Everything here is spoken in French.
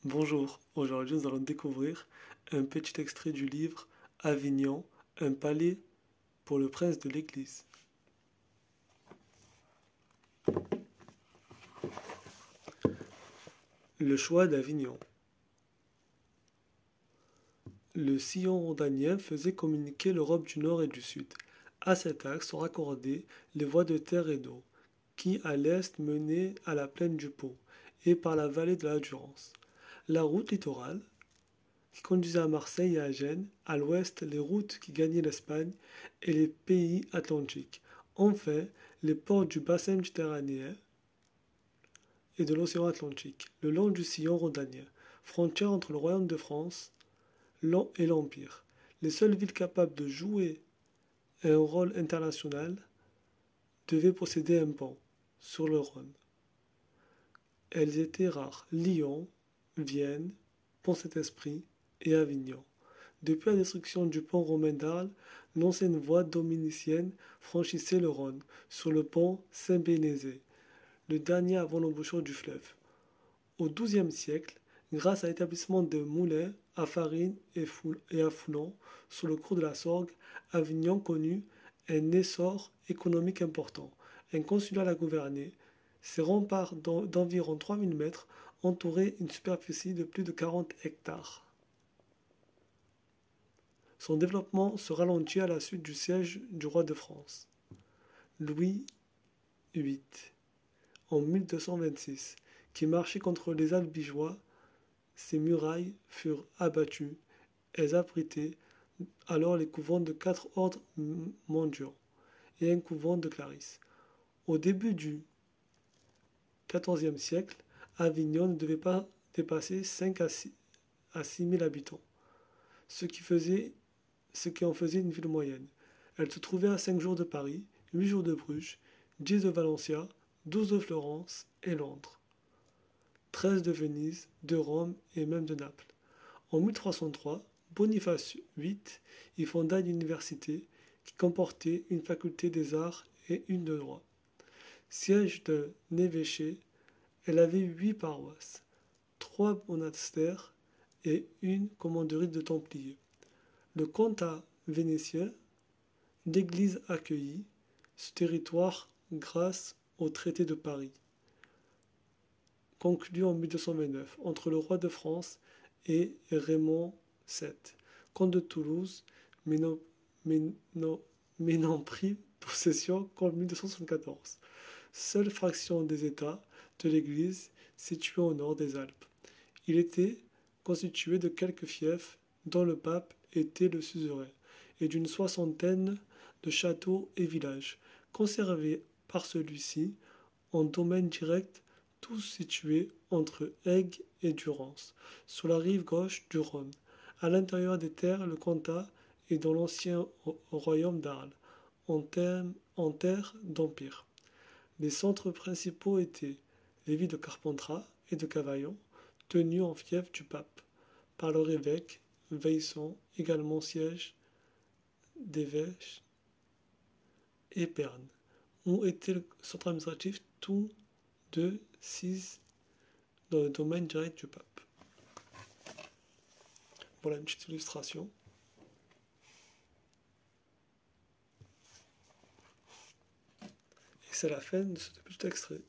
Bonjour, aujourd'hui nous allons découvrir un petit extrait du livre Avignon, un palais pour le prince de l'Église. Le choix d'Avignon. Le sillon rhodanien faisait communiquer l'Europe du Nord et du Sud. À cet axe sont raccordées les voies de terre et d'eau, qui à l'est menaient à la plaine du Pô et par la vallée de la Durance. La route littorale, qui conduisait à Marseille et à Gênes, à l'ouest les routes qui gagnaient l'Espagne et les pays atlantiques, enfin les ports du bassin méditerranéen et de l'océan Atlantique, le long du sillon rhodanien, frontière entre le royaume de France et l'Empire. Les seules villes capables de jouer un rôle international devaient posséder un pont sur le Rhône. Elles étaient rares: Lyon, Vienne, Pont-Saint-Esprit et Avignon. Depuis la destruction du pont romain d'Arles, l'ancienne voie dominicienne franchissait le Rhône sur le pont Saint-Bénézet, le dernier avant l'embouchure du fleuve. Au XIIe siècle, grâce à l'établissement de moulins à farine et à foulon sur le cours de la Sorgue, Avignon connut un essor économique important. Un consulat la gouvernait. Ses remparts d'environ 3000 mètres entouraient une superficie de plus de 40 hectares. Son développement se ralentit à la suite du siège du roi de France, Louis VIII, en 1226, qui marchait contre les Albigeois. Ses murailles furent abattues. Elles abritaient alors les couvents de 4 ordres mendiants et un couvent de Clarisse. Au début du XIVe siècle, Avignon ne devait pas dépasser 5 à 6 000 habitants, ce qui en faisait une ville moyenne. Elle se trouvait à 5 jours de Paris, 8 jours de Bruges, 10 de Valencia, 12 de Florence et Londres, 13 de Venise, de Rome et même de Naples. En 1303, Boniface VIII y fonda une université qui comportait une faculté des arts et une de droit. Siège d'un évêché, elle avait 8 paroisses, 3 monastères et une commanderie de Templiers. Le comtat vénitien d'Église accueillit ce territoire grâce au traité de Paris, conclu en 1229 entre le roi de France et Raymond VII, comte de Toulouse, mais n'en prit possession qu'en 1274. Seule fraction des États de l'Église située au nord des Alpes. Il était constitué de quelques fiefs dont le pape était le suzerain et d'une soixantaine de châteaux et villages, conservés par celui-ci en domaine direct, tous situés entre Aigues et Durance, sur la rive gauche du Rhône. À l'intérieur des terres, le comtat est dans l'ancien royaume d'Arles, en terre d'Empire. Les centres principaux étaient les villes de Carpentras et de Cavaillon, tenues en fief du pape, par leur évêque, Veilson, également siège d'évêques, et Perne, où était le centre administratif, tous deux sises dans le domaine direct du pape. Voilà une petite illustration. Et c'est la fin de ce petit extrait.